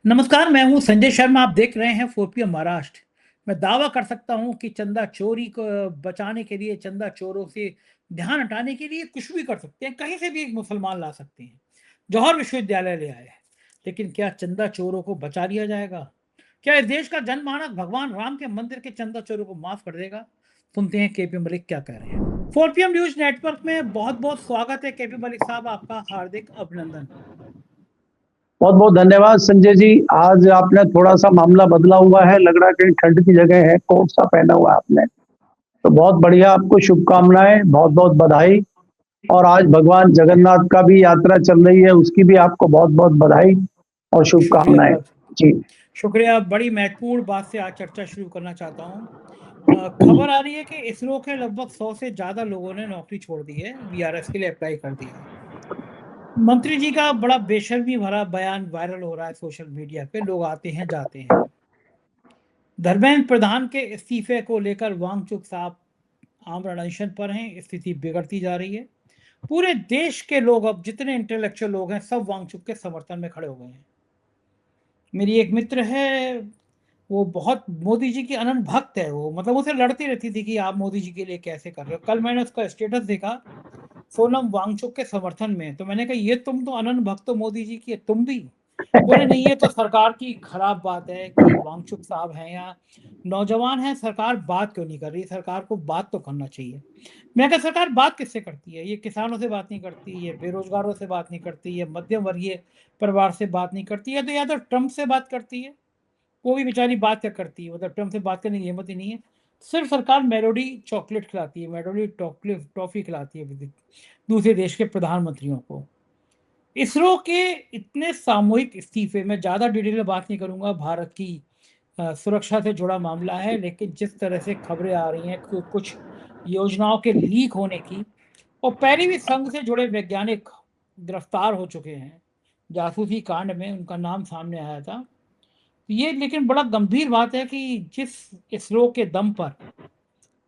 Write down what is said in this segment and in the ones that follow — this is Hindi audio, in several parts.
नमस्कार, मैं हूँ संजय शर्मा। आप देख रहे हैं 4PM महाराष्ट्र। मैं दावा कर सकता हूँ कि चंदा चोरी को बचाने के लिए, चंदा चोरों से ध्यान हटाने के लिए कुछ भी कर सकते हैं, कहीं से भी एक मुसलमान ला सकते हैं। जौहर विश्वविद्यालय ले आए, लेकिन क्या चंदा चोरों को बचा लिया जाएगा? क्या इस देश का जनमानस भगवान राम के मंदिर के चंदा चोरों को माफ कर देगा? सुनते हैं केपी मलिक क्या कह रहे हैं। 4PM न्यूज नेटवर्क में बहुत-बहुत स्वागत है केपी मलिक साहब, आपका हार्दिक अभिनंदन। बहुत बहुत धन्यवाद संजय जी। आज आपने थोड़ा सा मामला बदला हुआ है, लग रहा है कहीं ठंड की जगह है, कोट सा पहना हुआ है आपने, तो बहुत बढ़िया। आपको शुभकामनाएं, बहुत बहुत बधाई। और आज भगवान जगन्नाथ का भी यात्रा चल रही है, उसकी भी आपको बहुत बहुत बधाई और शुक्रिया शुभकामनाएं बहुत। जी। शुक्रिया। बड़ी महत्वपूर्ण बात से आज चर्चा शुरू करना चाहता हूँ। खबर आ रही है कि इसरो के लगभग 100 से ज़्यादा लोगों ने नौकरी छोड़ दी है, वीआरएस के लिए अप्लाई कर दिया है। मंत्री जी का बड़ा बेशर्मी भरा बयान वायरल हो रहा है सोशल मीडिया पे, लोग आते हैं जाते हैं। धर्मेंद्र प्रधान के इस्तीफे को लेकर वांगचुक साहब आमरण अनशन पर हैं, स्थिति बिगड़ती जा रही है। पूरे देश के लोग, अब जितने इंटेलेक्चुअल लोग हैं, सब वांगचुक के समर्थन में खड़े हो गए हैं। मेरी एक मित्र है, वो बहुत मोदी जी की अनन्य भक्त है। वो मतलब उसे लड़ती रहती थी कि आप मोदी जी के लिए कैसे कर रहे हो। कल मैंने उसका स्टेटस देखा, सोनम वांगचुक के समर्थन में, तो मैंने कहा ये तुम तो अनन्य भक्त हो मोदी जी की, तुम भी? बोले नहीं, ये तो सरकार की खराब बात है कि वांगचुक साहब हैं या नौजवान हैं, सरकार बात क्यों नहीं कर रही? सरकार को बात तो करना चाहिए। मैं कहा सरकार बात किससे करती है? ये किसानों से बात नहीं करती, ये बेरोजगारों से बात नहीं करती, ये मध्यम वर्गीय परिवार से बात नहीं करती है, तो या तो ट्रम्प से बात करती है। वो भी बेचारी बात क्या करती है, मतलब ट्रम्प से बात करने की हिम्मत ही नहीं है। सिर्फ सरकार मेलोडी चॉकलेट खिलाती है, मेलोडी टॉफी खिलाती है दूसरे देश के प्रधानमंत्रियों को। इसरो के इतने सामूहिक इस्तीफे में ज़्यादा डिटेल में बात नहीं करूंगा, भारत की सुरक्षा से जुड़ा मामला है, लेकिन जिस तरह से खबरें आ रही हैं कुछ योजनाओं के लीक होने की, और पहले भी संघ से जुड़े वैज्ञानिक गिरफ्तार हो चुके हैं जासूसी कांड में, उनका नाम सामने आया था। ये लेकिन बड़ा गंभीर बात है कि जिस इसरो के दम पर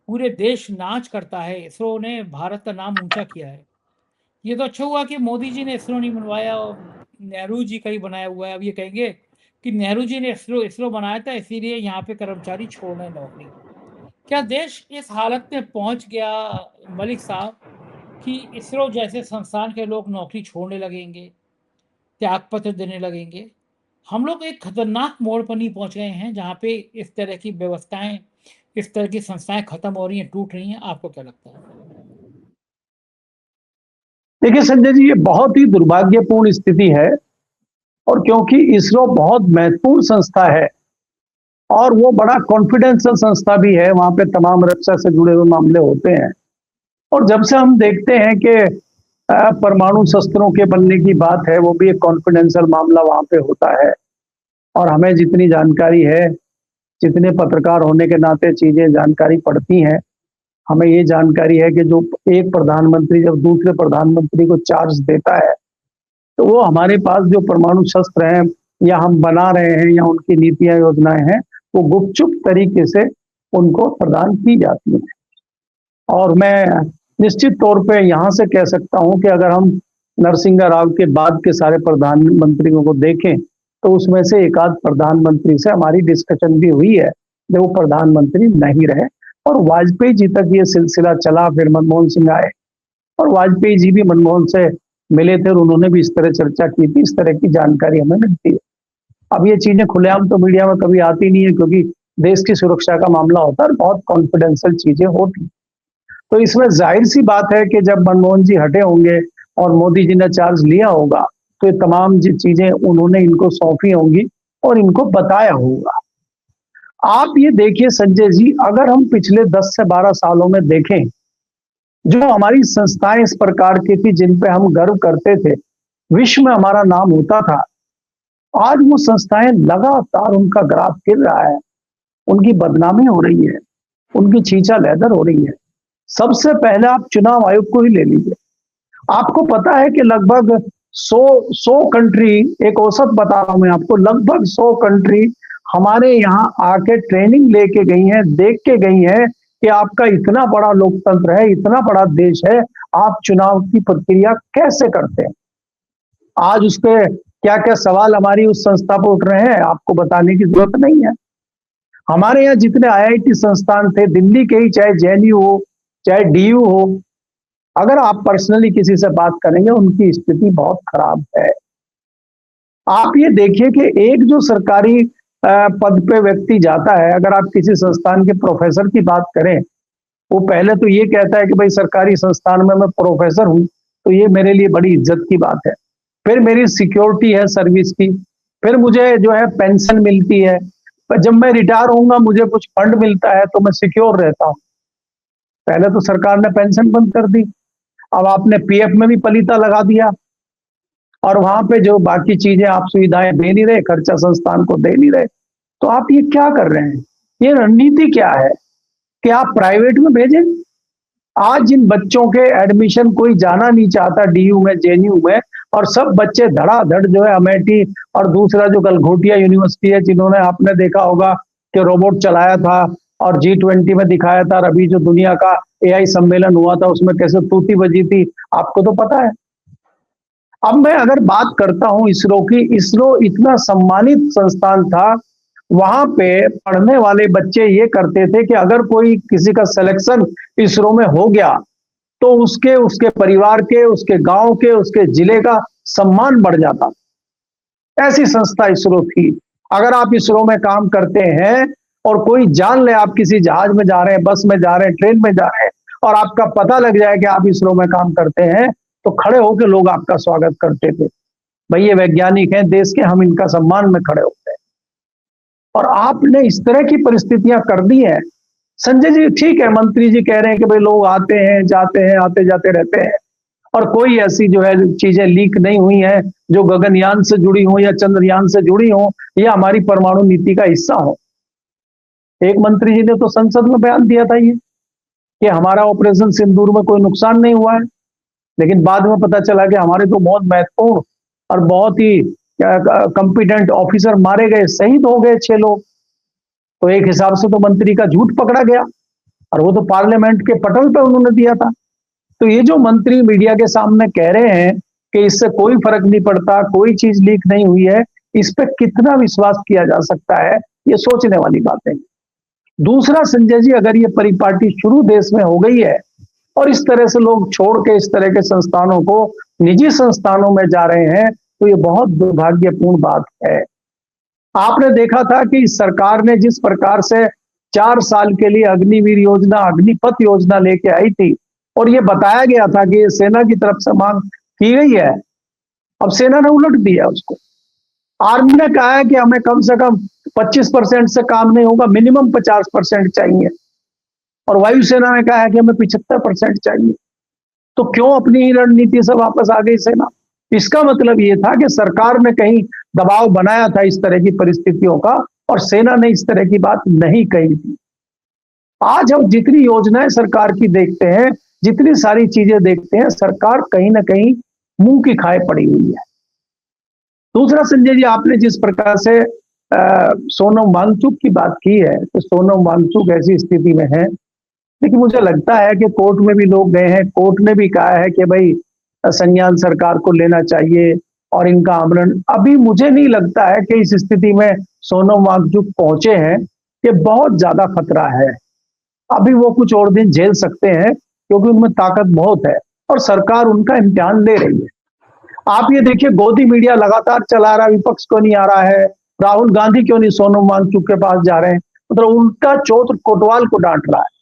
पूरे देश नाच करता है, इसरो ने भारत का नाम ऊंचा किया है। ये तो अच्छा हुआ कि मोदी जी ने इसरो नहीं बनवाया और नेहरू जी का ही बनाया हुआ है। अब ये कहेंगे कि नेहरू जी ने इसरो इसरो बनाया था इसीलिए यहाँ पे कर्मचारी छोड़ रहे हैं नौकरी। क्या देश इस हालत में पहुंच गया मलिक साहब कि इसरो जैसे संस्थान के लोग नौकरी छोड़ने लगेंगे, त्यागपत्र देने लगेंगे? हम लोग एक खतरनाक मोड़ पर नहीं पहुंच गए हैं जहां पे इस तरह की व्यवस्थाएं, इस तरह की संस्थाएं खत्म हो रही हैं, टूट रही हैं? आपको क्या लगता है? देखिए संजय जी, ये बहुत ही दुर्भाग्यपूर्ण स्थिति है। और क्योंकि इसरो बहुत महत्वपूर्ण संस्था है और वो बड़ा कॉन्फिडेंशियल संस्था भी है, वहां पे तमाम रक्षा से जुड़े हुए मामले होते हैं। और जब से हम देखते हैं कि परमाणु शस्त्रों के बनने की बात है, वो भी एक कॉन्फिडेंशियल मामला वहां पे होता है। और हमें जितनी जानकारी है, जितने पत्रकार होने के नाते चीजें जानकारी पड़ती हैं, हमें ये जानकारी है कि जो एक प्रधानमंत्री जब दूसरे प्रधानमंत्री को चार्ज देता है, तो वो हमारे पास जो परमाणु शस्त्र हैं या हम बना रहे हैं या उनकी नीतियां योजनाएं हैं, वो गुपचुप तरीके से उनको प्रदान की जाती हैं। और मैं निश्चित तौर पे यहाँ से कह सकता हूँ कि अगर हम नरसिंह राव के बाद के सारे प्रधानमंत्रियों को देखें, तो उसमें से एक आध प्रधानमंत्री से हमारी डिस्कशन भी हुई है जो वो प्रधानमंत्री नहीं रहे। और वाजपेयी जी तक ये सिलसिला चला, फिर मनमोहन सिंह आए और वाजपेयी जी भी मनमोहन से मिले थे और उन्होंने भी इस तरह चर्चा की थी। इस तरह की जानकारी हमें मिलती है। अब ये चीजें खुलेआम तो मीडिया में कभी आती नहीं है, क्योंकि देश की सुरक्षा का मामला होता है और बहुत कॉन्फिडेंशियल चीजें होती। तो इसमें जाहिर सी बात है कि जब मनमोहन जी हटे होंगे और मोदी जी ने चार्ज लिया होगा, तो ये तमाम चीजें उन्होंने इनको सौंपी होंगी और इनको बताया होगा। आप ये देखिए संजय जी, अगर हम पिछले 10 से 12 सालों में देखें, जो हमारी संस्थाएं इस प्रकार की थी जिन पे हम गर्व करते थे, विश्व में हमारा नाम होता था, आज वो संस्थाएं लगातार उनका ग्राफ गिर रहा है, उनकी बदनामी हो रही है, उनकी छींचा लेदर हो रही है। सबसे पहले आप चुनाव आयोग को ही ले लीजिए। आपको पता है कि लगभग 100 कंट्री, एक औसत बता रहा हूं मैं आपको, लगभग 100 कंट्री हमारे यहाँ आके ट्रेनिंग लेके गई हैं, देख के गई हैं कि आपका इतना बड़ा लोकतंत्र है, इतना बड़ा देश है, आप चुनाव की प्रक्रिया कैसे करते हैं। आज उसके क्या क्या सवाल हमारी उस संस्था पर उठ रहे हैं, आपको बताने की जरूरत नहीं है। हमारे यहाँ जितने आईआईटी संस्थान थे, दिल्ली के ही, चाहे जेएनयू हो, चाहे डीयू हो, अगर आप पर्सनली किसी से बात करेंगे, उनकी स्थिति बहुत खराब है। आप ये देखिए कि एक जो सरकारी पद पे व्यक्ति जाता है, अगर आप किसी संस्थान के प्रोफेसर की बात करें, वो पहले तो ये कहता है कि भाई सरकारी संस्थान में मैं प्रोफेसर हूं, तो ये मेरे लिए बड़ी इज्जत की बात है। फिर मेरी सिक्योरिटी है सर्विस की, फिर मुझे जो है पेंशन मिलती है, पर जब मैं रिटायर होऊंगा मुझे कुछ फंड मिलता है तो मैं सिक्योर रहता हूं। पहले तो सरकार ने पेंशन बंद कर दी, अब आपने पीएफ में भी पलीता लगा दिया, और वहां पे जो बाकी चीजें आप सुविधाएं दे नहीं रहे, खर्चा संस्थान को दे नहीं रहे, तो आप ये क्या कर रहे हैं? ये रणनीति क्या है कि आप प्राइवेट में भेजें? आज जिन बच्चों के एडमिशन कोई जाना नहीं चाहता डीयू में, जेएनयू में, और सब बच्चे धड़ाधड़ जो है अमेठी और दूसरा जो गलघोटिया यूनिवर्सिटी है, जिन्होंने आपने देखा होगा कि रोबोट चलाया था और G20 में दिखाया था, और अभी जो दुनिया का एआई सम्मेलन हुआ था उसमें कैसे तूती बजी थी, आपको तो पता है। अब मैं अगर बात करता हूं इसरो की, इसरो इतना सम्मानित संस्थान था, वहां पे पढ़ने वाले बच्चे ये करते थे कि अगर कोई किसी का सिलेक्शन इसरो में हो गया तो उसके उसके परिवार के, उसके गांव के, उसके जिले का सम्मान बढ़ जाता। ऐसी संस्था इसरो थी। अगर आप इसरो में काम करते हैं और कोई जान ले आप किसी जहाज में जा रहे हैं, बस में जा रहे हैं, ट्रेन में जा रहे हैं, और आपका पता लग जाए कि आप इसरो में काम करते हैं, तो खड़े होकर लोग आपका स्वागत करते थे। भाई ये वैज्ञानिक हैं देश के, हम इनका सम्मान में खड़े होते हैं। और आपने इस तरह की परिस्थितियां कर दी हैं। संजय जी ठीक है, मंत्री जी कह रहे हैं कि भाई लोग आते हैं जाते हैं, आते जाते रहते हैं, और कोई ऐसी जो है चीजें लीक नहीं हुई हैं जो गगनयान से जुड़ी हो या चंद्रयान से जुड़ी हो या हमारी परमाणु नीति का हिस्सा हो। एक मंत्री जी ने तो संसद में बयान दिया था ये कि हमारा ऑपरेशन सिंदूर में कोई नुकसान नहीं हुआ है, लेकिन बाद में पता चला कि हमारे तो बहुत महत्वपूर्ण और बहुत ही कॉम्पिटेंट ऑफिसर मारे गए, शहीद हो गए 6 लोग। तो एक हिसाब से तो मंत्री का झूठ पकड़ा गया, और वो तो पार्लियामेंट के पटल पे उन्होंने दिया था। तो ये जो मंत्री मीडिया के सामने कह रहे हैं कि इससे कोई फर्क नहीं पड़ता, कोई चीज लीक नहीं हुई है, इस पे कितना विश्वास किया जा सकता है, ये सोचने वाली बात है। दूसरा संजय जी, अगर ये परिपाटी शुरू देश में हो गई है और इस तरह से लोग छोड़ के इस तरह के संस्थानों को निजी संस्थानों में जा रहे हैं, तो ये बहुत दुर्भाग्यपूर्ण बात है। आपने देखा था कि सरकार ने जिस प्रकार से 4 साल के लिए अग्निवीर योजना, अग्निपथ योजना लेके आई थी, और ये बताया गया था कि ये सेना की तरफ से मांग की गई है, अब सेना ने उलट दिया उसको। आर्मी ने कहा है कि हमें कम से कम 25% से काम नहीं होगा, मिनिमम 50% चाहिए, और वायुसेना ने कहा है कि हमें 75% चाहिए। तो क्यों अपनी ही रणनीति से वापस आ गई सेना? इसका मतलब ये था कि सरकार ने कहीं दबाव बनाया था इस तरह की परिस्थितियों का, और सेना ने इस तरह की बात नहीं कही थी। आज हम जितनी योजनाएं सरकार की देखते हैं, जितनी सारी चीजें देखते हैं, सरकार कहीं ना कहीं मुंह की खाए पड़ी हुई है। दूसरा संजय जी, आपने जिस प्रकार से सोनम वांगचुक की बात की है, तो सोनम वांगचुक ऐसी स्थिति में है, लेकिन मुझे लगता है कि कोर्ट में भी लोग गए हैं, कोर्ट ने भी कहा है कि भाई संज्ञान सरकार को लेना चाहिए और इनका आमरण। अभी मुझे नहीं लगता है कि इस स्थिति में सोनम वांगचुक पहुंचे हैं, ये बहुत ज्यादा खतरा है। अभी वो कुछ और दिन झेल सकते हैं क्योंकि उनमें ताकत बहुत है और सरकार उनका इम्तिहान ले रही है। आप ये देखिए, गोदी मीडिया लगातार चला रहा है, विपक्ष क्यों नहीं आ रहा है, राहुल गांधी क्यों नहीं सोनम वांगचुक के पास जा रहे हैं, मतलब उल्टा चौथ कोतवाल को डांट रहा है।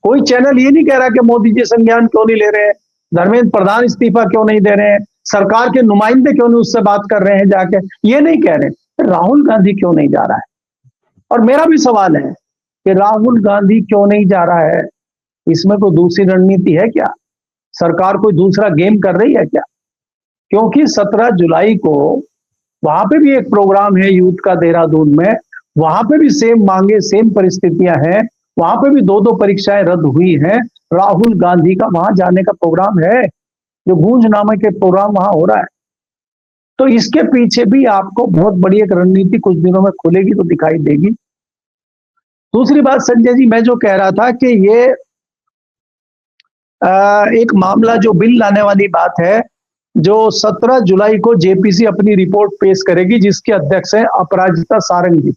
कोई चैनल ये नहीं कह रहा कि मोदी जी संज्ञान क्यों नहीं ले रहे हैं, धर्मेंद्र प्रधान इस्तीफा क्यों नहीं दे रहे हैं, सरकार के नुमाइंदे क्यों नहीं उससे बात कर रहे हैं जाके, ये नहीं कह रहे। राहुल गांधी क्यों नहीं जा रहा है? और मेरा भी सवाल है कि राहुल गांधी क्यों नहीं जा रहा है? इसमें कोई दूसरी रणनीति है क्या? सरकार कोई दूसरा गेम कर रही है क्या? क्योंकि 17 जुलाई को वहां पे भी एक प्रोग्राम है यूथ का देहरादून में, वहां पे भी सेम मांगे, सेम परिस्थितियां हैं, वहां पे भी 2 परीक्षाएं रद्द हुई हैं। राहुल गांधी का वहां जाने का प्रोग्राम है, जो गूंज नामे के प्रोग्राम वहां हो रहा है। तो इसके पीछे भी आपको बहुत बड़ी एक रणनीति कुछ दिनों में खुलेगी तो दिखाई देगी। दूसरी बात संजय जी, मैं जो कह रहा था कि ये एक मामला जो बिल लाने वाली बात है, जो 17 जुलाई को जेपीसी अपनी रिपोर्ट पेश करेगी, जिसके अध्यक्ष हैं अपराजिता सारंगी,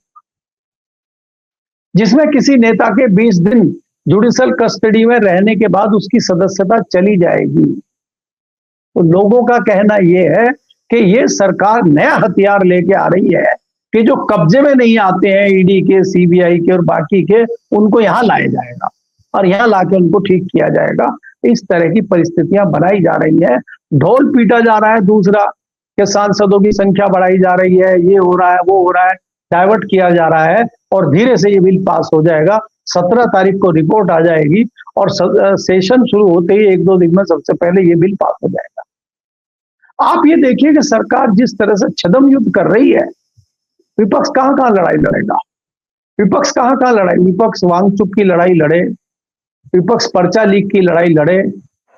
जिसमें किसी नेता के 20 दिन जुडिशल कस्टडी में रहने के बाद उसकी सदस्यता चली जाएगी। तो लोगों का कहना यह है कि ये सरकार नया हथियार लेके आ रही है कि जो कब्जे में नहीं आते हैं ईडी के, सीबीआई के और बाकी के, उनको यहां लाया जाएगा और यहां लाके उनको ठीक किया जाएगा। इस तरह की परिस्थितियां बनाई जा रही हैं। ढोल पीटा जा रहा है दूसरा कि सांसदों की संख्या बढ़ाई जा रही है, ये हो रहा है, वो हो रहा है, डाइवर्ट किया जा रहा है और धीरे से ये बिल पास हो जाएगा। 17 तारीख को रिपोर्ट आ जाएगी और सेशन शुरू होते ही 1-2 दिन में सबसे पहले ये बिल पास हो जाएगा। आप ये देखिए कि सरकार जिस तरह से छद्म युद्ध कर रही है, विपक्ष कहां कहां लड़ाई लड़ेगा? विपक्ष कहां कहां लड़ाई? विपक्ष वांगचुक की लड़ाई लड़े, विपक्ष पर्चा लीक की लड़ाई लड़े,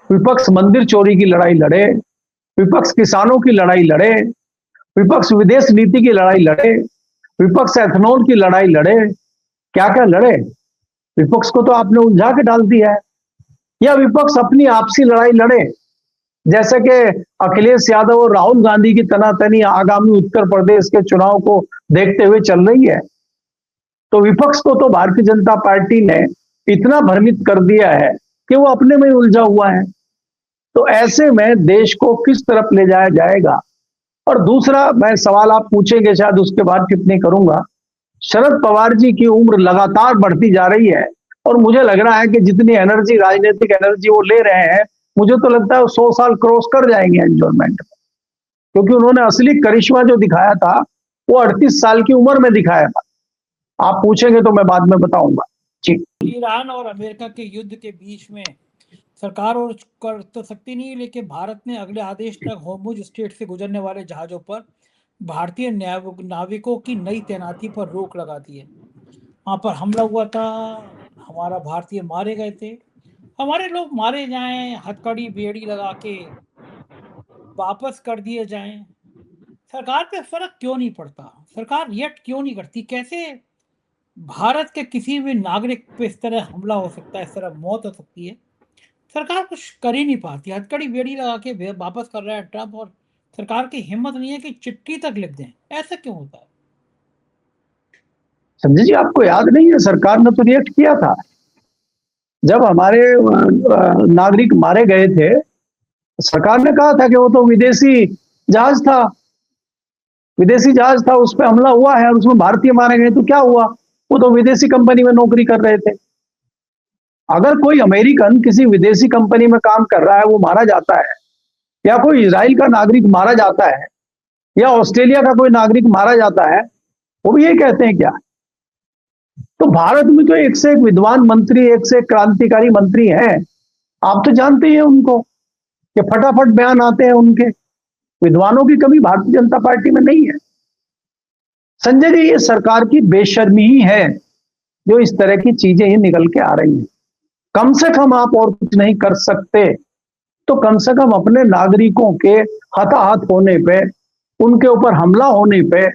विपक्ष मंदिर चोरी की लड़ाई लड़े, विपक्ष किसानों की लड़ाई लड़े, विपक्ष विदेश नीति की लड़ाई लड़े, विपक्ष एथनॉल की लड़ाई लड़े, क्या क्या लड़े? विपक्ष को तो आपने उलझा के डाल दिया है। या विपक्ष अपनी आपसी लड़ाई लड़े, जैसे कि अखिलेश यादव और राहुल गांधी की तनातनी आगामी उत्तर प्रदेश के चुनाव को देखते हुए चल रही है। तो विपक्ष को तो भारतीय जनता पार्टी ने इतना भ्रमित कर दिया है कि वो अपने में उलझा हुआ है। तो ऐसे में देश को किस तरफ ले जाया जाएगा? और दूसरा मैं सवाल आप पूछेंगे, शायद उसके बाद टिप्पणी करूंगा। शरद पवार जी की उम्र लगातार बढ़ती जा रही है और मुझे लग रहा है कि जितनी एनर्जी, राजनीतिक एनर्जी वो ले रहे हैं, मुझे तो लगता है 100 साल क्रॉस कर जाएंगे एंजॉयमेंट में, क्योंकि उन्होंने असली करिश्मा जो दिखाया था वो 38 साल की उम्र में दिखाया था। आप पूछेंगे तो मैं बाद में बताऊंगा। जी। ईरान और अमेरिका के युद्ध के बीच में सरकार और कर तो सकती नहीं, लेकिन भारत ने अगले आदेश तक होर्मुज स्ट्रेट से गुजरने वाले जहाजों पर भारतीय नाविकों की नई तैनाती पर रोक लगा दी है। वहां पर हमला हुआ था, हमारा भारतीय मारे गए थे। हमारे लोग मारे जाएं, हथकड़ी बेड़ी लगा के वापस कर दिए जाएं, सरकार पे फर्क क्यों नहीं पड़ता? सरकार रिएक्ट क्यों नहीं करती? कैसे भारत के किसी भी नागरिक पे इस तरह हमला हो सकता है, इस तरह मौत हो सकती है? सरकार कुछ कर ही नहीं पाती, हथकड़ी बेड़ी लगा के वापस कर रहा है ट्रंप, और सरकार की हिम्मत नहीं है कि चिट्ठी तक लिख दें। ऐसा क्यों होता है? संजय जी, आपको याद नहीं है, सरकार ने तो रिएक्ट किया था जब हमारे नागरिक मारे गए थे। सरकार ने कहा था कि वो तो विदेशी जहाज था, विदेशी जहाज था, उस पर हमला हुआ है और उसमें भारतीय मारे गए। तो क्या हुआ? वो तो विदेशी कंपनी में नौकरी कर रहे थे। अगर कोई अमेरिकन किसी विदेशी कंपनी में काम कर रहा है, वो मारा जाता है, या कोई इजराइल का नागरिक मारा जाता है, या ऑस्ट्रेलिया का कोई नागरिक मारा जाता है, वो भी यही कहते हैं क्या? तो भारत में तो एक से एक विद्वान मंत्री, एक से एक क्रांतिकारी मंत्री हैं। आप तो जानते ही हैं उनको कि फटाफट बयान आते हैं उनके। विद्वानों की कमी भारतीय जनता पार्टी में नहीं है। संजय जी, ये सरकार की बेशर्मी ही है जो इस तरह की चीजें ही निकल के आ रही हैं। कम से कम आप और कुछ नहीं कर सकते तो कम से कम अपने नागरिकों के हताहत होने पे, उनके ऊपर हमला होने पे,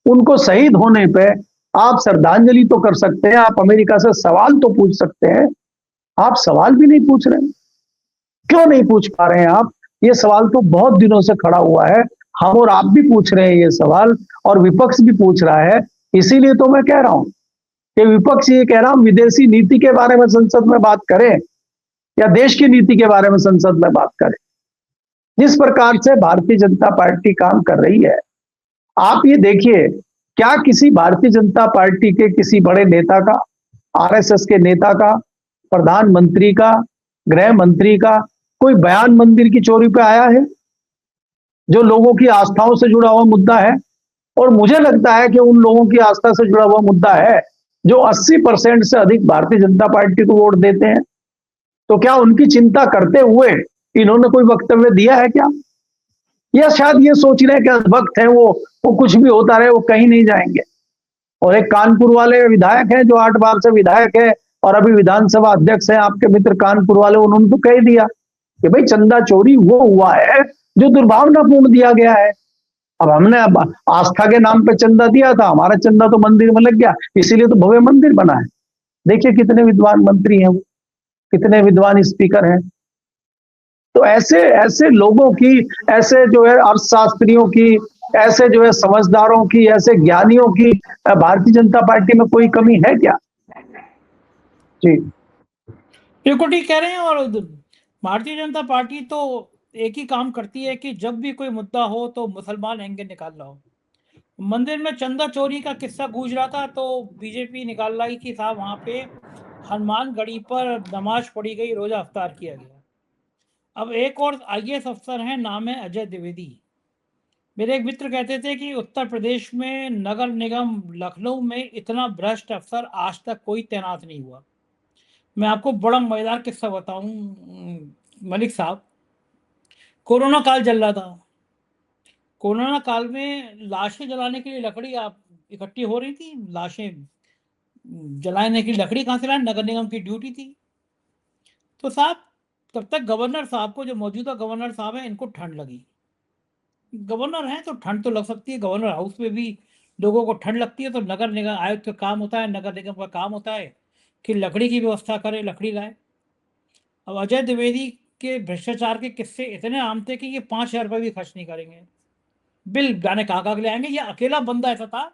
उनको शहीद होने पे आप श्रद्धांजलि तो कर सकते हैं। आप अमेरिका से सवाल तो पूछ सकते हैं। आप सवाल भी नहीं पूछ रहे हैं। क्यों नहीं पूछ पा रहे हैं आप? ये सवाल तो बहुत दिनों से खड़ा हुआ है। हम और आप भी पूछ रहे हैं ये सवाल, और विपक्ष भी पूछ रहा है। इसीलिए तो मैं कह रहा हूं कि विपक्ष ये कह रहा हूं, विदेशी नीति के बारे में संसद में बात करें या देश की नीति के बारे में संसद में बात करें। जिस प्रकार से भारतीय जनता पार्टी काम कर रही है, आप ये देखिए, क्या किसी भारतीय जनता पार्टी के किसी बड़े नेता का, आरएसएस के नेता का, प्रधानमंत्री का, गृह मंत्री का कोई बयान मंदिर की चोरी पे आया है, जो लोगों की आस्थाओं से जुड़ा हुआ मुद्दा है? और मुझे लगता है कि उन लोगों की आस्था से जुड़ा हुआ मुद्दा है जो 80% से अधिक भारतीय जनता पार्टी को वोट देते हैं। तो क्या उनकी चिंता करते हुए इन्होंने कोई वक्तव्य दिया है क्या? या शायद ये सोच रहे हैं कि वक्त है, वो कुछ भी होता रहे, वो कहीं नहीं जाएंगे? और एक कानपुर वाले विधायक हैं जो 8 बार से विधायक है और अभी विधानसभा अध्यक्ष हैं, आपके मित्र कानपुर वाले, उन्होंने तो कह दिया कि भाई चंदा चोरी वो हुआ है जो दुर्भावनापूर्ण दिया गया है। अब हमने आस्था के नाम पे चंदा दिया था, हमारा चंदा तो मंदिर में लग गया, इसीलिए तो भव्य मंदिर बना है। देखिए कितने विद्वान मंत्री हैं वो, कितने विद्वान स्पीकर हैं। तो ऐसे ऐसे लोगों की, ऐसे जो है अर्थशास्त्रियों की, ऐसे जो है समझदारों की, ऐसे ज्ञानियों की भारतीय जनता पार्टी में कोई कमी है क्या? जी। बिल्कुल ठीक कह रहे हैं। और भारतीय जनता पार्टी तो एक ही काम करती है कि जब भी कोई मुद्दा हो तो मुसलमान एंगे निकाल लाओ। मंदिर में चंदा चोरी का किस्सा गूंज रहा था तो बीजेपी निकाल लाई कि साहब वहां पे हनुमान गढ़ी पर नमाज पढ़ी गई, रोजा अफ्तार किया गया। अब एक और आईएएस अफसर हैं, नाम है अजय द्विवेदी। मेरे एक मित्र कहते थे कि उत्तर प्रदेश में नगर निगम लखनऊ में इतना भ्रष्ट अफसर आज तक कोई तैनात नहीं हुआ। मैं आपको बड़ा मजेदार किस्सा बताऊं मलिक साहब। कोरोना काल चल रहा था। कोरोना काल में लाशें जलाने के लिए लकड़ी आप इकट्ठी हो रही थी। लाशें जलाने की लकड़ी कहाँ से लाए? नगर निगम की ड्यूटी थी। तो साहब तब तक गवर्नर साहब को, जो मौजूदा गवर्नर साहब हैं, इनको ठंड लगी। गवर्नर हैं तो ठंड तो लग सकती है, गवर्नर हाउस में भी लोगों को ठंड लगती है। तो नगर निगम आयुक्त का काम होता है, नगर निगम का काम होता है कि लकड़ी की व्यवस्था करे, लकड़ी लाए। अब अजय द्विवेदी के भ्रष्टाचार के किस्से इतने आम थे कि ये 5,000 रुपये भी खर्च नहीं करेंगे। बिल जाने कहाँ ले आएंगे। ये अकेला बंदा ऐसा था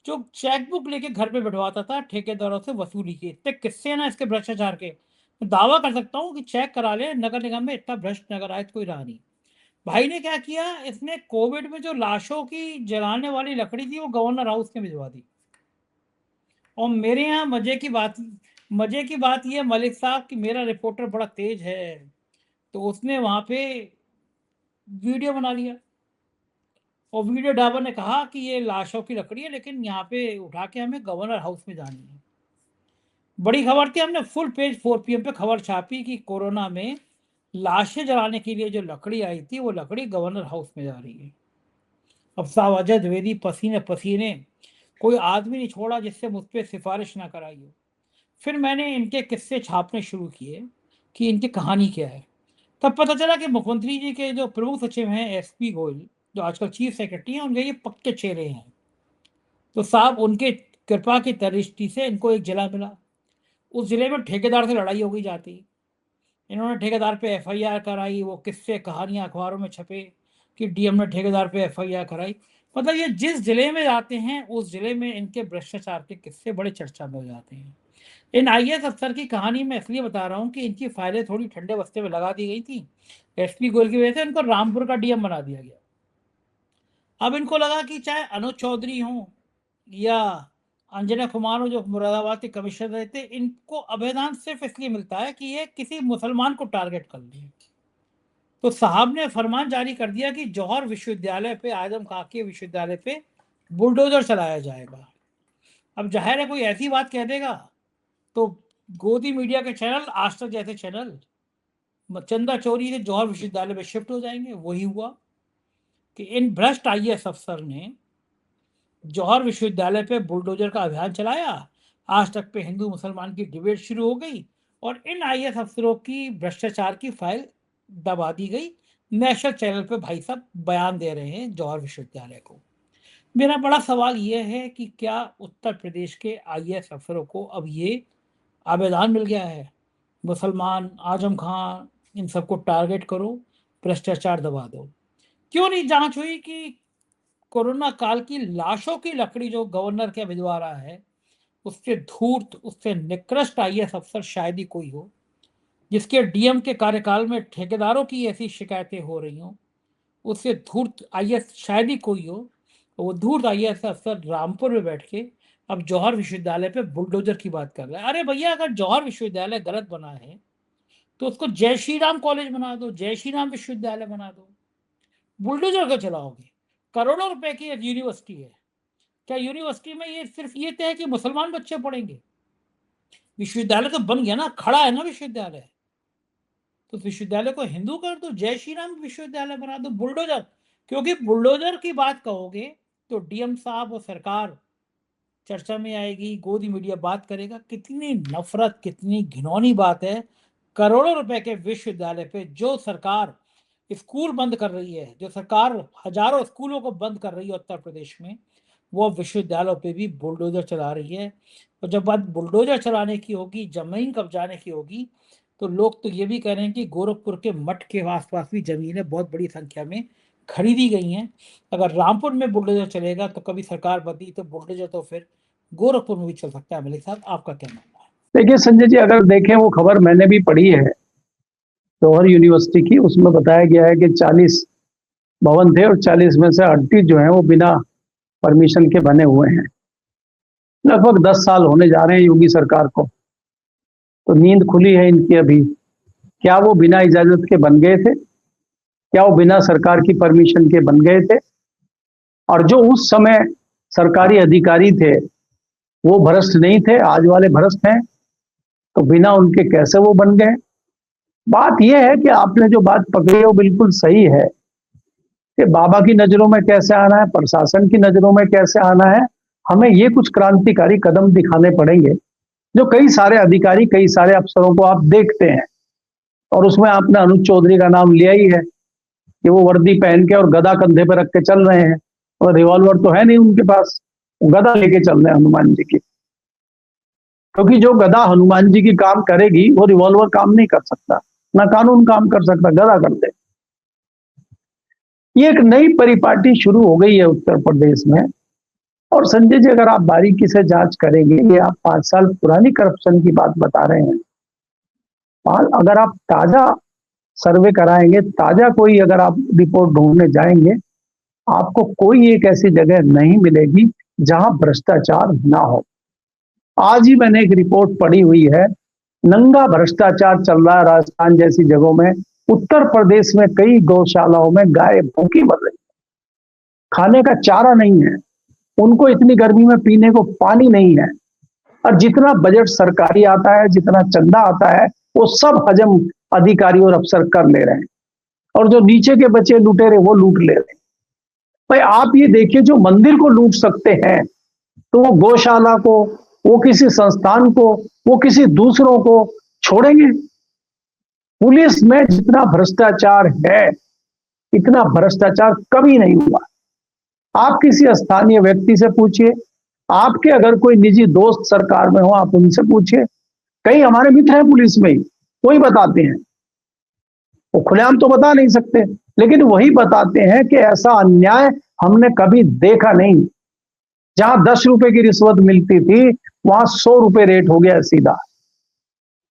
जो चेकबुक लेके घर पे बैठवाता था ठेकेदारों से वसूली के। इतने किस्से हैं ना इसके भ्रष्टाचार के, मैं दावा कर सकता हूँ कि चेक करा ले, नगर निगम में इतना भ्रष्ट नगर आयुक्त कोई रहा नहीं। भाई ने क्या किया, इसने कोविड में जो लाशों की जलाने वाली लकड़ी थी वो गवर्नर हाउस में भिजवा दी। और मेरे यहाँ मजे की बात यह मलिक साहब कि मेरा रिपोर्टर बड़ा तेज है, तो उसने वहां पे वीडियो बना लिया। और वीडियो डाबर ने कहा कि ये लाशों की लकड़ी है, लेकिन यहाँ पे उठा के हमें गवर्नर हाउस में जानी है। बड़ी खबर थी, हमने फुल पेज 4 PM पे खबर छापी कि कोरोना में लाशें जलाने के लिए जो लकड़ी आई थी वो लकड़ी गवर्नर हाउस में जा रही है। अब साहब अजय द्विवेदी पसीने पसीने, कोई आदमी नहीं छोड़ा जिससे मुझ पर सिफारिश ना कराई हो। फिर मैंने इनके किस्से छापने शुरू किए कि इनकी कहानी क्या है। तब पता चला कि मुख्यमंत्री जी के जो प्रमुख सचिव हैं एसपी गोयल, जो आजकल चीफ सेक्रेटरी हैं, उनके ये पक्के चेहरे हैं। तो साहब उनके कृपा की दृष्टि से इनको एक जिला मिला। उस जिले में ठेकेदार से लड़ाई हो गई जाती। इन्होंने ठेकेदार पे एफआईआर कराई। वो किस्से कहानियां अखबारों में छपे कि डीएम ने ठेकेदार पे एफआईआर कराई। मतलब ये जिस जिले में जाते हैं उस जिले में इनके भ्रष्टाचार के किस्से बड़े चर्चा में हो जाते हैं। इन आईएएस अफसर की कहानी मैं इसलिए बता रहा हूँ कि इनकी फाइलें थोड़ी ठंडे बस्ते में लगा दी गई थी। एसपी गोयल की वजह से इनको रामपुर का डीएम बना दिया गया। अब इनको लगा कि चाहे अनुज चौधरी हो या अंजना कुमार हो, जो मुरादाबाद के कमिश्नर रहे थे, इनको अभयदान सिर्फ इसलिए मिलता है कि ये किसी मुसलमान को टारगेट कर लिए। तो साहब ने फरमान जारी कर दिया कि जौहर विश्वविद्यालय पे, आजम खाकी विश्वविद्यालय पे बुलडोजर चलाया जाएगा। अब जाहिर है कोई ऐसी बात कह देगा तो गोदी मीडिया के चैनल, आज तक जैसे चैनल, चंदा चोरी से जौहर विश्वविद्यालय में शिफ्ट हो जाएंगे। वही हुआ कि इन भ्रष्ट आईएएस अफसर ने जौहर विश्वविद्यालय पे बुलडोजर का अभियान चलाया। आज तक पे हिंदू मुसलमान की डिबेट शुरू हो गई और इन आईएएस अफसरों की भ्रष्टाचार की फाइल दबा दी गई। नेशनल चैनल पे भाई साहब बयान दे रहे हैं जौहर विश्वविद्यालय को। मेरा बड़ा सवाल यह है कि क्या उत्तर प्रदेश के आईएएस अफसरों को अब ये आवेदन मिल गया है, मुसलमान, आजम खान, इन सबको टारगेट करो, भ्रष्टाचार दबा दो? क्यों नहीं जांच हुई कि कोरोना काल की लाशों की लकड़ी जो गवर्नर के भिजवा रहा है, उससे धूर्त, उससे निकृष्ट आईएएस अफसर शायद ही कोई हो, जिसके डीएम के कार्यकाल में ठेकेदारों की ऐसी शिकायतें हो रही हों। उससे धूर्त आईएएस शायद ही कोई हो। वो धूर्त आईएएस अफसर रामपुर में बैठ के अब जौहर विश्वविद्यालय पे बुलडोजर की बात कर रहा है। अरे भैया, अगर जौहर विश्वविद्यालय गलत बना है तो उसको जय श्री राम कॉलेज बना दो, जय श्री राम विश्वविद्यालय बना दो। बुलडोजर को चलाओगे? करोड़ों रुपए की एक यूनिवर्सिटी है। क्या यूनिवर्सिटी में ये सिर्फ ये तय है कि मुसलमान बच्चे पढ़ेंगे? विश्वविद्यालय तो बन गया ना, खड़ा है ना विश्वविद्यालय, तो विश्वविद्यालय को हिंदू कर दो, जय श्री राम विश्वविद्यालय बना दो। बुलडोजर, क्योंकि बुलडोजर की बात कहोगे तो डीएम साहब और सरकार चर्चा में आएगी, गोदी मीडिया बात करेगा। कितनी नफरत, कितनी घिनौनी बात है। करोड़ों रुपए के विश्वविद्यालय पे जो सरकार स्कूल बंद कर रही है, जो सरकार हजारों स्कूलों को बंद कर रही है उत्तर प्रदेश में, वो विश्वविद्यालयों पे भी बुलडोजर चला रही है। और जब बात बुलडोजर चलाने की होगी, जमीन कब्जाने की होगी, तो लोग तो ये भी कह रहे हैं कि गोरखपुर के मठ के आसपास भी जमीनें बहुत बड़ी संख्या में खरीदी गई हैं। अगर रामपुर में बुलडोजर चलेगा तो कभी सरकार बदली तो बुलडोजर तो फिर गोरखपुर में भी चल सकता है। मलिक साहब, आपका क्या मानना है? देखिए संजय जी, अगर देखें वो खबर मैंने भी पढ़ी है जौहर यूनिवर्सिटी की, उसमें बताया गया है कि 40 भवन थे और 40 में से 38 जो है वो बिना परमिशन के बने हुए हैं। लगभग 10 साल होने जा रहे हैं योगी सरकार को, तो नींद खुली है इनकी अभी। क्या वो बिना इजाजत के बन गए थे? क्या वो बिना सरकार की परमिशन के बन गए थे? और जो उस समय सरकारी अधिकारी थे वो भ्रष्ट नहीं थे, आज वाले भ्रष्ट हैं, तो बिना उनके कैसे वो बन गए? बात यह है कि आपने जो बात पकड़ी है वो बिल्कुल सही है कि बाबा की नजरों में कैसे आना है, प्रशासन की नजरों में कैसे आना है। हमें ये कुछ क्रांतिकारी कदम दिखाने पड़ेंगे। जो कई सारे अधिकारी, कई सारे अफसरों को आप देखते हैं, और उसमें आपने अनुज चौधरी का नाम लिया ही है कि वो वर्दी पहन के और गदा कंधे पे रख के चल रहे हैं, और रिवॉल्वर तो है नहीं उनके पास, वो गदा लेके चल रहे हैं हनुमान जी की। क्योंकि जो गदा हनुमान जी की काम करेगी वो रिवॉल्वर काम नहीं कर सकता, ना कानून काम कर सकता, गदा कर दे। ये एक नई परिपाटी शुरू हो गई है उत्तर प्रदेश में। और संजय जी, अगर आप बारीकी से जांच करेंगे, ये आप 5 साल पुरानी करप्शन की बात बता रहे हैं, अगर आप ताजा सर्वे कराएंगे, ताजा कोई अगर आप रिपोर्ट ढूंढने जाएंगे, आपको कोई एक ऐसी जगह नहीं मिलेगी जहां भ्रष्टाचार ना हो। आज ही मैंने एक रिपोर्ट पढ़ी हुई है, नंगा भ्रष्टाचार चल रहा है राजस्थान जैसी जगहों में। उत्तर प्रदेश में कई गौशालाओं में गाय भूखी मर रही, खाने का चारा नहीं है उनको, इतनी गर्मी में पीने को पानी नहीं है, और जितना बजट सरकारी आता है, जितना चंदा आता है, वो सब हजम अधिकारी और अफसर कर ले रहे हैं, और जो नीचे के बचे लुटेरे वो लूट ले रहे हैं। भाई आप ये देखिए, जो मंदिर को लूट सकते हैं तो वो गौशाला को, वो किसी संस्थान को, वो किसी दूसरों को छोड़ेंगे? पुलिस में जितना भ्रष्टाचार है, इतना भ्रष्टाचार कभी नहीं हुआ। आप किसी स्थानीय व्यक्ति से पूछिए, आपके अगर कोई निजी दोस्त सरकार में हो, आप उनसे पूछिए। कई हमारे मित्र हैं पुलिस में ही, वही बताते हैं, वो खुलेआम तो बता नहीं सकते, लेकिन वही बताते हैं कि ऐसा अन्याय हमने कभी देखा नहीं। जहां 10 रुपए की रिश्वत मिलती थी वहां 100 रुपए रेट हो गया सीधा।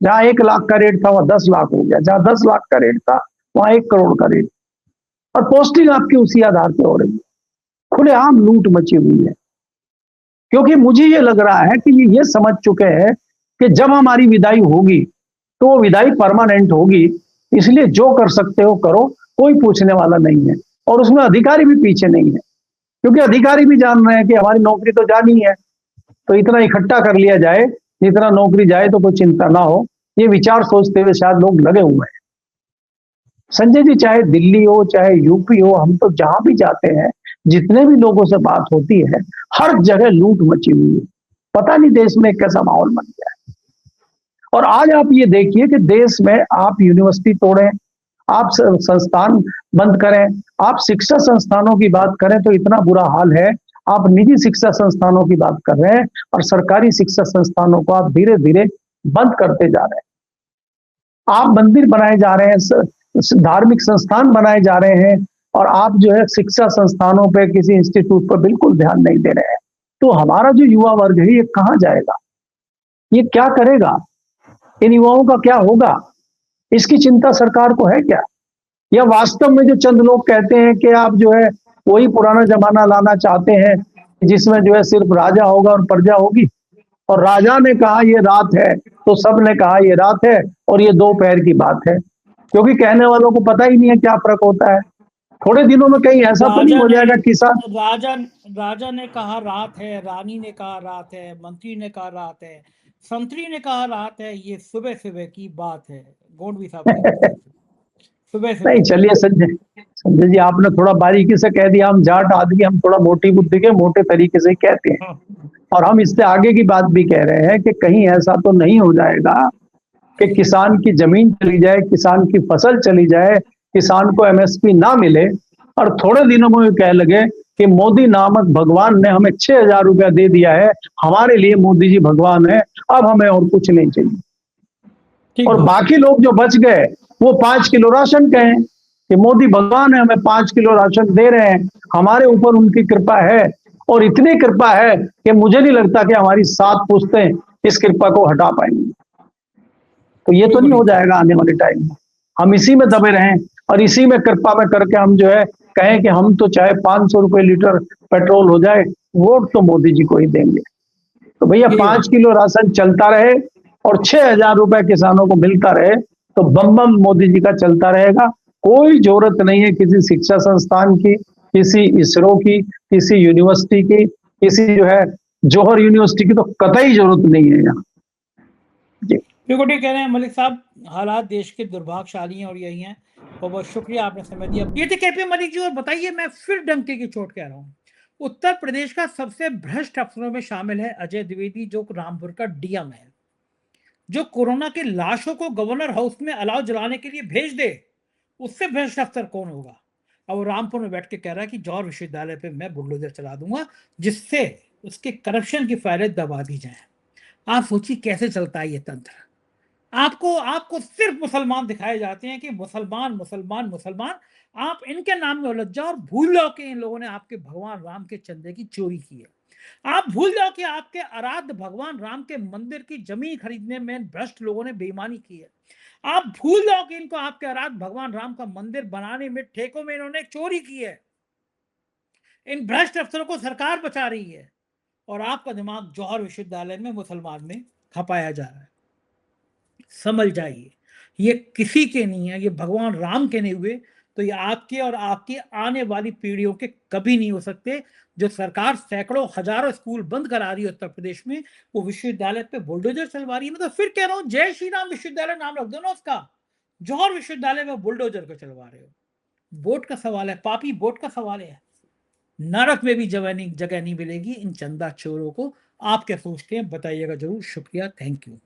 जहां 1 लाख का रेट था वहां 10 लाख हो गया, जहां 10 लाख का रेट था वहां 1 करोड़ का रेट, और पोस्टिंग आपकी उसी आधार पर हो रही है। खुलेआम लूट मची हुई है। क्योंकि मुझे ये लग रहा है कि ये समझ चुके हैं कि जब हमारी विदाई होगी तो वो विदाई परमानेंट होगी, इसलिए जो कर सकते हो करो, कोई पूछने वाला नहीं है। और उसमें अधिकारी भी पीछे नहीं है, क्योंकि अधिकारी भी जान रहे हैं कि हमारी नौकरी तो जानी है, तो इतना इकट्ठा कर लिया जाए, जितना नौकरी जाए तो कोई चिंता ना हो। ये विचार सोचते हुए शायद लोग लगे हुए हैं। संजय जी, चाहे दिल्ली हो चाहे यूपी हो, हम तो जहां भी जाते हैं, जितने भी लोगों से बात होती है, हर जगह लूट मची हुई है। पता नहीं देश में कैसा माहौल बन गया है। और आज आप ये देखिए कि देश में आप यूनिवर्सिटी तोड़ें, आप संस्थान बंद करें, आप शिक्षा संस्थानों की बात करें तो इतना बुरा हाल है। आप निजी शिक्षा संस्थानों की बात कर रहे हैं और सरकारी शिक्षा संस्थानों को आप धीरे धीरे बंद करते जा रहे हैं। आप मंदिर बनाए जा रहे हैं, धार्मिक संस्थान बनाए जा रहे हैं, और आप जो है शिक्षा संस्थानों पे, किसी इंस्टीट्यूट पर बिल्कुल ध्यान नहीं दे रहे हैं। तो हमारा जो युवा वर्ग है ये कहां जाएगा? ये क्या करेगा? इन युवाओं का क्या होगा? इसकी चिंता सरकार को है क्या? या वास्तव में जो चंद लोग कहते हैं कि आप जो है वही पुराना जमाना लाना चाहते हैं जिसमें जो है सिर्फ राजा होगा और प्रजा होगी, और राजा ने कहा ये रात है तो सब ने कहा ये रात है, और ये दोपहर की बात है, क्योंकि कहने वालों को पता ही नहीं है क्या फर्क होता है। थोड़े दिनों में कहीं ऐसा तो नहीं हो जाएगा किसान। राजा ने कहा रात है, रानी ने कहा रात है, मंत्री ने कहा रात है, संतरी ने कहा रात है, ये सुबह सुबह की बात है। गोंडवी साहब सुबह नहीं, चलिए संजय जी, आपने थोड़ा बारीकी से कह दिया। हम जाट आदमी, हम थोड़ा मोटी बुद्धि के मोटे तरीके से कहते हैं, और हम इससे आगे की बात भी कह रहे हैं कि कहीं ऐसा तो नहीं हो जाएगा कि किसान की जमीन चली जाए, किसान की फसल चली जाए, किसान को एमएसपी ना मिले, और थोड़े दिनों में कह लगे कि मोदी नामक भगवान ने हमें 6,000 रुपया दे दिया है, हमारे लिए मोदी जी भगवान है, अब हमें और कुछ नहीं चाहिए। ठीक और बात। बाकी लोग जो बच गए वो 5 किलो राशन के हैं कि मोदी भगवान है, हमें 5 किलो राशन दे रहे हैं, हमारे ऊपर उनकी कृपा है। और इतनी कृपा है कि मुझे नहीं लगता कि हमारी 7 पुश्तें इस कृपा को हटा पाएंगी। तो ये तो नहीं बिल्कुल हो ठीक है। जाएगा आने वाले टाइम में। हम इसी में दबे रहें और इसी में कृपा में करके हम जो है कहें कि हम तो चाहे 500 रुपए लीटर पेट्रोल हो जाए, वोट तो मोदी जी को ही देंगे। तो भैया यही 5 होगा। किलो राशन चलता रहे और 6,000 रुपए किसानों को मिलता रहे, तो बम बम मोदी जी का चलता रहेगा। कोई जरूरत नहीं है किसी शिक्षा संस्थान की, किसी इसरो की, किसी यूनिवर्सिटी की, किसी जो है जौहर यूनिवर्सिटी की तो कतई जरूरत नहीं है यहाँ। जी बिल्कुल ठीक कह रहे हैं मलिक साहब, हालात देश के दुर्भाग्यशाली हैं और यही हैं। बहुत बहुत शुक्रिया, आपने समय दिया। ये थे केपी मलिक जी। और बताइए, मैं फिर डंके की चोट कह रहा हूँ, उत्तर प्रदेश का सबसे भ्रष्ट अफसरों में शामिल है अजय द्विवेदी, जो रामपुर का डीएम है, जो कोरोना की लाशों को गवर्नर हाउस में अलाव जलाने के लिए भेज दे। उससे भ्रष्ट अफसर कौन होगा? अब वो रामपुर में बैठ के कह रहा है कि जौहर विश्वविद्यालय पे मैं बुलडोजर चला दूंगा, जिससे उसके करप्शन की फाइलें दबा दी जाए। आप सोचिए कैसे चलता है ये तंत्र। आपको आपको सिर्फ मुसलमान दिखाए जाते हैं कि मुसलमान मुसलमान मुसलमान। आप इनके नाम में उलझ जाओ और भूल जाओ कि इन लोगों ने आपके भगवान राम के चंदे की चोरी की है। आप भूल जाओ कि आपके आराध्य भगवान राम के मंदिर की जमीन खरीदने में भ्रष्ट लोगों ने बेईमानी की है। आप भूल जाओ कि इनको आपके आराध्य भगवान राम का मंदिर बनाने में ठेकों में इन्होंने चोरी की है। इन भ्रष्ट अफसरों को सरकार बचा रही है और आपका दिमाग जौहर विश्वविद्यालय में मुसलमान में खपाया जा रहा है। समझ जाइए, ये किसी के नहीं है, ये भगवान राम के नहीं हुए तो ये आपके और आपकी आने वाली पीढ़ियों के कभी नहीं हो सकते। जो सरकार सैकड़ों हजारों स्कूल बंद करा रही है उत्तर प्रदेश में, वो विश्वविद्यालय पे बुलडोजर चलवा रही है। मैं तो फिर कह रहा हूं, जय श्री राम विश्वविद्यालय नाम रख दो ना उसका। जौहर विश्वविद्यालय में बुलडोजर को चलवा रहे हो। वोट का सवाल है पापी, वोट का सवाल है। नरक में भी जगह नहीं मिलेगी इन चंदा चोरों को। आप क्या सोचते हैं बताइएगा जरूर। शुक्रिया, थैंक यू।